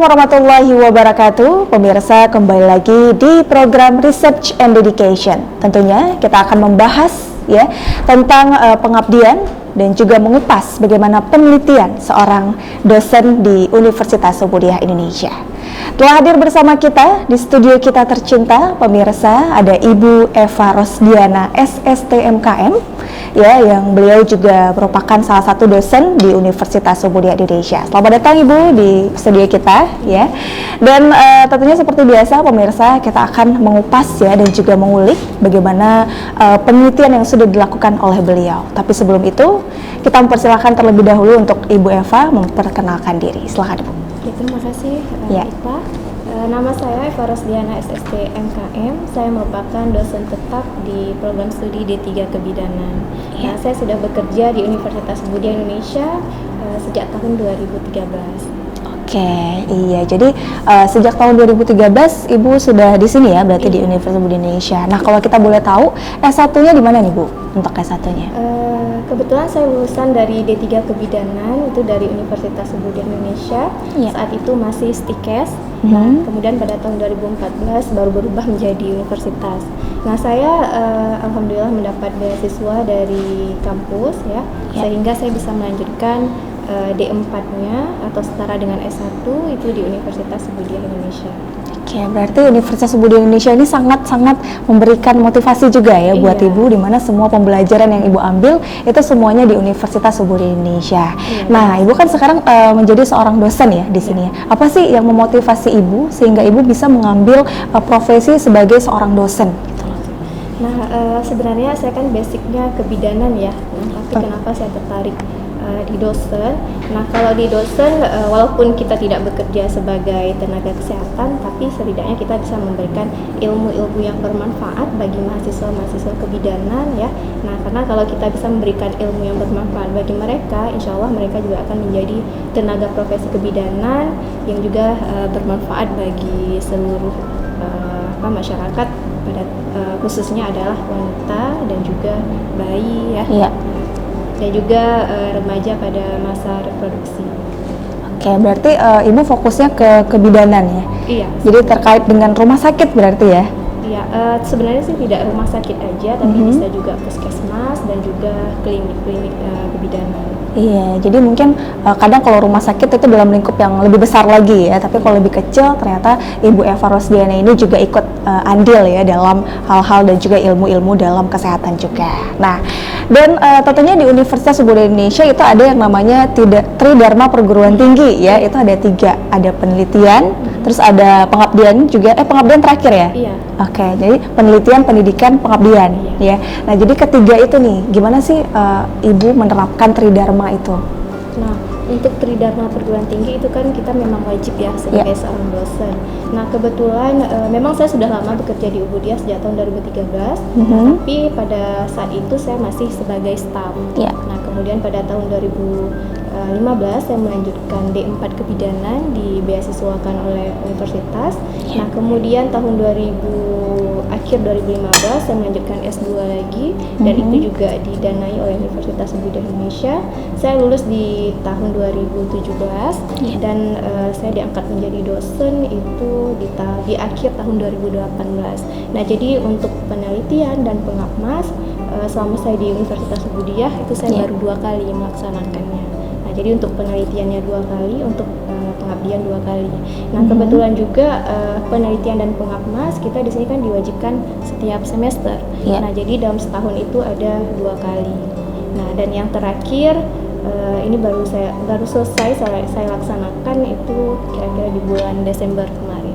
warahmatullahi wabarakatuh. Pemirsa, kembali lagi di program Research and Dedication. Tentunya kita akan membahas ya tentang pengabdian dan juga mengupas bagaimana penelitian seorang dosen di Universitas Muhammadiyah Indonesia. Telah hadir bersama kita di studio kita tercinta, pemirsa, ada Ibu Eva Rosdiana, SST MKM, ya, yang beliau juga merupakan salah satu dosen di Universitas Muhammadiyah Indonesia. Selamat datang Ibu di studio kita, ya. Dan tentunya seperti biasa, pemirsa, kita akan mengupas ya dan juga mengulik bagaimana penelitian yang sudah dilakukan oleh beliau. Tapi sebelum itu, kita mempersilahkan terlebih dahulu untuk Ibu Eva memperkenalkan diri. Silakan Ibu. Ya, terima kasih Ipa. Nama saya Eva Rosdiana, SST MKM. Saya merupakan dosen tetap di program studi D3 Kebidanan. Nah, saya sudah bekerja di Universitas Muhammadiyah Indonesia sejak tahun 2013. Oke, iya. Jadi sejak tahun 2013 Ibu sudah di sini ya, berarti di Universitas Muhammadiyah Indonesia. Nah, kalau kita boleh tahu S1-nya di mana nih Bu? Untuk S1-nya? Kebetulan saya lulusan dari D3 Kebidanan, itu dari Universitas Muhammadiyah Indonesia. Saat itu masih STIKES. Nah, kemudian pada tahun 2014 baru berubah menjadi universitas. Nah, saya alhamdulillah mendapat beasiswa dari kampus ya, sehingga saya bisa melanjutkan D4-nya atau setara dengan S1 itu di Universitas Muhammadiyah Indonesia. Oke, berarti Universitas Muhammadiyah Indonesia ini sangat-sangat memberikan motivasi juga ya buat Ibu, di mana semua pembelajaran yang Ibu ambil itu semuanya di Universitas Muhammadiyah Indonesia. Nah, Ibu kan sekarang menjadi seorang dosen ya di sini. Apa sih yang memotivasi Ibu sehingga Ibu bisa mengambil profesi sebagai seorang dosen? Nah, sebenarnya saya kan basicnya kebidanan ya, tapi kenapa saya tertarik di dosen? Nah, kalau di dosen walaupun kita tidak bekerja sebagai tenaga kesehatan, tapi setidaknya kita bisa memberikan ilmu-ilmu yang bermanfaat bagi mahasiswa-mahasiswa kebidanan ya. Nah, karena kalau kita bisa memberikan ilmu yang bermanfaat bagi mereka, insya Allah mereka juga akan menjadi tenaga profesi kebidanan yang juga bermanfaat bagi seluruh masyarakat, pada khususnya adalah wanita dan juga bayi ya. Dan juga remaja pada masa reproduksi. Oke, berarti Ibu fokusnya ke kebidanan ya? Iya. Jadi terkait dengan rumah sakit berarti ya? Iya, sebenarnya sih tidak rumah sakit aja, tapi bisa juga puskesmas dan juga klinik-klinik kebidanan. Iya, jadi mungkin kadang kalau rumah sakit itu dalam lingkup yang lebih besar lagi ya, tapi kalau lebih kecil ternyata Ibu Eva Rosdiana ini juga ikut andil ya dalam hal-hal dan juga ilmu-ilmu dalam kesehatan juga. Nah, dan tentunya di Universitas Muhammadiyah Indonesia itu ada yang namanya Tridharma Perguruan Tinggi ya, itu ada 3, ada penelitian, terus ada pengabdian juga, pengabdian terakhir ya? Iya. Oke, jadi penelitian, pendidikan, pengabdian ya. Nah, jadi ketiga itu nih, gimana sih Ibu menerapkan Tridharma itu? Nah, untuk Tridharma Perguruan Tinggi itu kan kita memang wajib ya sebagai seorang dosen. Nah, kebetulan memang saya sudah lama bekerja di Muhammadiyah sejak tahun 2013, tapi pada saat itu saya masih sebagai staf. Nah, kemudian pada tahun 2015 saya melanjutkan D4 Kebidanan dibeasiswakan oleh universitas. Nah, kemudian tahun akhir 2015 saya melanjutkan S2 lagi, dan itu juga didanai oleh Universitas Muhammadiyah Indonesia. Saya lulus di tahun 2017 dan saya diangkat menjadi dosen itu di akhir tahun 2018. Nah, jadi untuk penelitian dan pengapmas selama saya di Universitas Muhammadiyah itu saya baru 2 kali melaksanakannya. Nah, jadi untuk penelitiannya 2 kali, untuk pengabdian 2 kali. Nah, kebetulan juga penelitian dan pengapmas kita di sini kan diwajibkan setiap semester. Nah, jadi dalam setahun itu ada 2 kali. Nah, dan yang terakhir ini baru selesai saya laksanakan itu kira-kira di bulan Desember kemarin.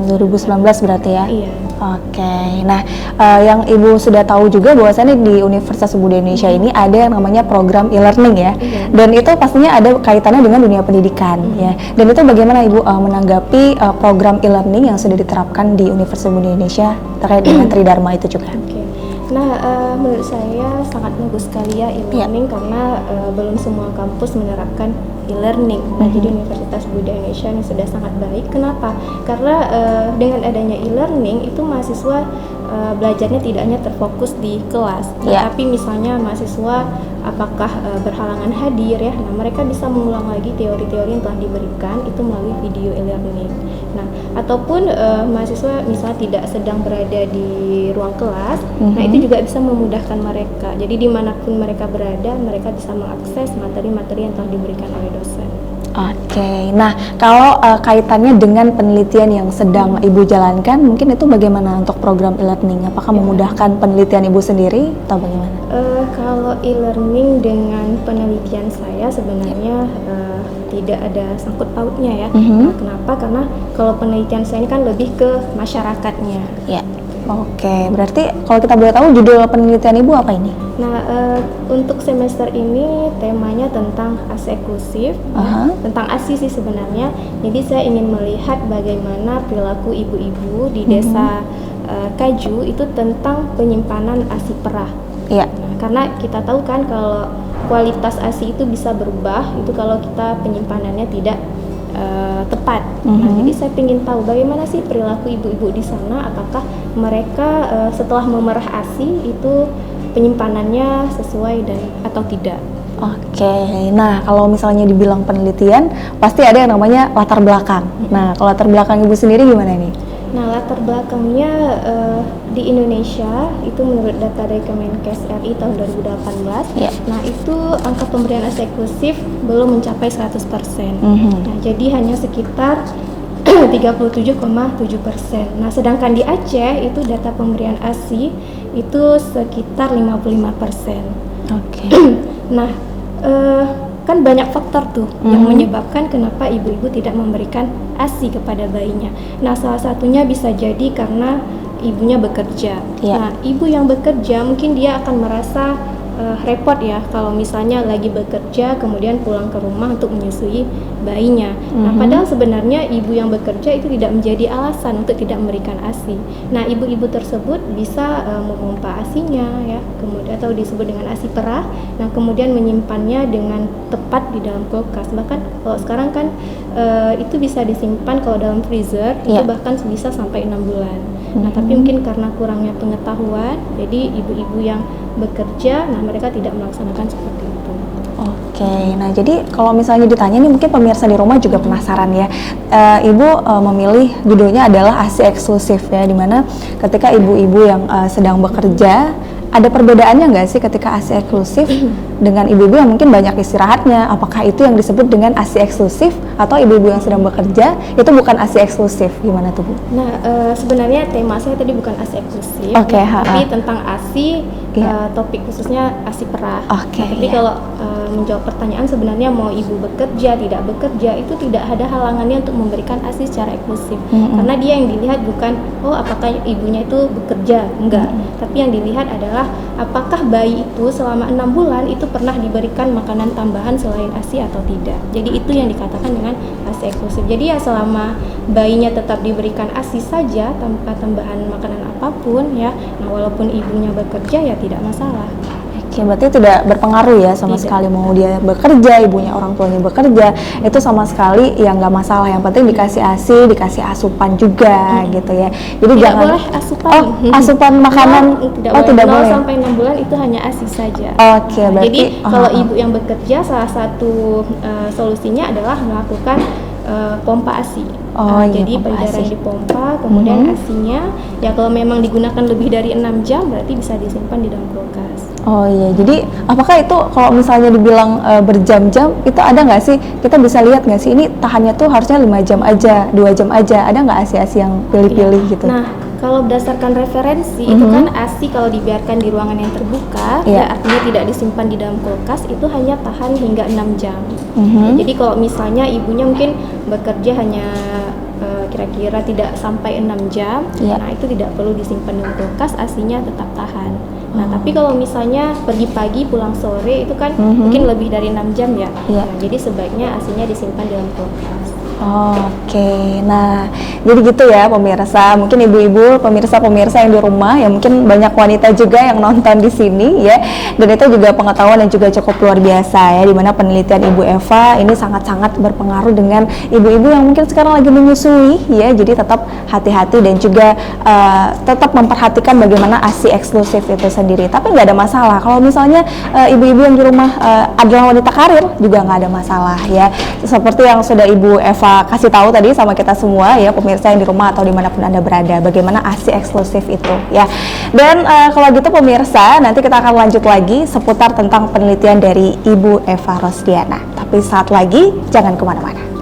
2019 berarti ya? Iya. Oke, nah yang Ibu sudah tahu juga bahwasannya di Universitas Muhammadiyah Indonesia ini ada yang namanya program e-learning ya, dan itu pastinya ada kaitannya dengan dunia pendidikan ya. Dan itu bagaimana Ibu menanggapi program e-learning yang sudah diterapkan di Universitas Muhammadiyah Indonesia terkait dengan Tridharma itu juga? Oke. Nah, menurut saya sangat bagus sekali ya e-learning karena belum semua kampus menerapkan e-learning. Nah, jadi Universitas Budaya Indonesia ini sudah sangat baik. Kenapa? Karena dengan adanya e-learning itu mahasiswa belajarnya tidak hanya terfokus di kelas, tapi misalnya mahasiswa apakah berhalangan hadir ya, nah mereka bisa mengulang lagi teori-teori yang telah diberikan itu melalui video e-learning. Nah, ataupun mahasiswa misalnya tidak sedang berada di ruang kelas, nah itu juga bisa memudahkan mereka. Jadi dimanapun mereka berada, mereka bisa mengakses materi-materi yang telah diberikan oleh dosen. Oke, nah kalau kaitannya dengan penelitian yang sedang Ibu jalankan, mungkin itu bagaimana untuk program e-learning? Apakah memudahkan penelitian Ibu sendiri atau bagaimana? Kalau e-learning dengan penelitian saya sebenarnya tidak ada sangkut pautnya ya. Nah, kenapa? Karena kalau penelitian saya ini kan lebih ke masyarakatnya. Ya. Oke, berarti kalau kita boleh tahu judul penelitian Ibu apa ini? Nah, untuk semester ini temanya tentang ASI eksklusif, tentang ASI sih sebenarnya. Jadi saya ingin melihat bagaimana perilaku ibu-ibu di desa Kaju itu tentang penyimpanan ASI perah. Iya. Nah, karena kita tahu kan kalau kualitas ASI itu bisa berubah itu kalau kita penyimpanannya tidak tepat. Nah, jadi saya ingin tahu bagaimana sih perilaku ibu-ibu di sana, apakah mereka setelah memerah ASI itu penyimpanannya sesuai dan atau tidak. Oke, nah kalau misalnya dibilang penelitian, pasti ada yang namanya latar belakang. Nah, kalau latar belakang Ibu sendiri gimana nih? Nah, latar belakangnya di Indonesia itu menurut data dari Kemenkes RI tahun 2018. Nah, itu angka pemberian ASI eksklusif belum mencapai 100%. Nah, jadi hanya sekitar 37,7%. Nah, sedangkan di Aceh itu data pemberian ASI itu sekitar 55%. Oke. Nah, kan banyak faktor tuh yang menyebabkan kenapa ibu-ibu tidak memberikan ASI kepada bayinya. Nah, salah satunya bisa jadi karena ibunya bekerja. Nah, ibu yang bekerja mungkin dia akan merasa repot ya kalau misalnya lagi bekerja kemudian pulang ke rumah untuk menyusui bayinya. Nah, padahal sebenarnya ibu yang bekerja itu tidak menjadi alasan untuk tidak memberikan ASI. Nah, ibu-ibu tersebut bisa memompa ASInya ya, kemudian atau disebut dengan ASI perah. Nah, kemudian menyimpannya dengan tepat di dalam kulkas. Bahkan kalau sekarang kan itu bisa disimpan kalau dalam freezer itu bahkan bisa sampai 6 bulan. Nah, tapi mungkin karena kurangnya pengetahuan, jadi ibu-ibu yang bekerja, nah mereka tidak melaksanakan seperti itu. Oke, nah jadi kalau misalnya ditanya nih, mungkin pemirsa di rumah juga penasaran ya. Ibu memilih judulnya adalah ASI eksklusif ya, dimana ketika ibu-ibu yang sedang bekerja, ada perbedaannya nggak sih ketika ASI eksklusif dengan ibu-ibu yang mungkin banyak istirahatnya? Apakah itu yang disebut dengan ASI eksklusif atau ibu-ibu yang sedang bekerja itu bukan ASI eksklusif? Gimana tuh, Bu? Nah, sebenarnya tema saya tadi bukan ASI eksklusif, tapi tentang ASI, topik khususnya ASI perah. Nah, tapi kalau menjawab pertanyaan sebenarnya mau ibu bekerja, tidak bekerja, itu tidak ada halangannya untuk memberikan ASI secara eksklusif. Karena dia yang dilihat bukan, oh apakah ibunya itu bekerja, enggak. Tapi yang dilihat adalah apakah bayi itu selama 6 bulan itu pernah diberikan makanan tambahan selain ASI atau tidak. Jadi itu yang dikatakan dengan ASI eksklusif. Jadi ya selama bayinya tetap diberikan ASI saja tanpa tambahan makanan apapun ya, nah walaupun ibunya bekerja ya tidak masalah. Oke, berarti tidak berpengaruh ya sama sekali mau dia bekerja, ibunya orang tuanya bekerja, itu sama sekali ya nggak masalah. Yang penting dikasih ASI, dikasih asupan juga gitu ya. Jadi tidak jangan boleh asupan. Asupan makanan tidak boleh. 0 sampai 6 bulan itu hanya ASI saja. Oke, berarti jadi kalau ibu yang bekerja salah satu solusinya adalah melakukan pompa ASI. Jadi payudara dipompa, kemudian ASInya ya kalau memang digunakan lebih dari 6 jam berarti bisa disimpan di dalam kulkas. Oh iya, jadi apakah itu kalau misalnya dibilang berjam-jam, itu ada nggak sih, kita bisa lihat nggak sih ini tahannya tuh harusnya 5 jam aja, 2 jam aja, ada nggak ASI-ASI yang pilih-pilih gitu? Nah, kalau berdasarkan referensi itu kan ASI kalau dibiarkan di ruangan yang terbuka, ya artinya tidak disimpan di dalam kulkas, itu hanya tahan hingga 6 jam. Jadi kalau misalnya ibunya mungkin bekerja hanya kira-kira tidak sampai 6 jam, nah itu tidak perlu disimpan di kulkas, ASInya tetap tahan. Nah, tapi kalau misalnya pergi pagi pulang sore itu kan mungkin lebih dari 6 jam ya. Nah, jadi sebaiknya ASInya disimpan di dalam kulkas. Oke, nah jadi gitu ya pemirsa, mungkin ibu-ibu, pemirsa-pemirsa yang di rumah, ya mungkin banyak wanita juga yang nonton di sini ya, dan itu juga pengetahuan yang juga cukup luar biasa ya, dimana penelitian Ibu Eva ini sangat-sangat berpengaruh dengan ibu-ibu yang mungkin sekarang lagi menyusui ya, jadi tetap hati-hati dan juga tetap memperhatikan bagaimana ASI eksklusif itu sendiri, tapi nggak ada masalah kalau misalnya ibu-ibu yang di rumah adalah wanita karir juga nggak ada masalah ya, seperti yang sudah Ibu Eva kasih tahu tadi sama kita semua ya pemirsa yang di rumah atau dimanapun Anda berada, bagaimana ASI eksklusif itu ya. Dan kalau gitu pemirsa, nanti kita akan lanjut lagi seputar tentang penelitian dari Ibu Eva Rosdiana, tapi saat lagi jangan kemana-mana.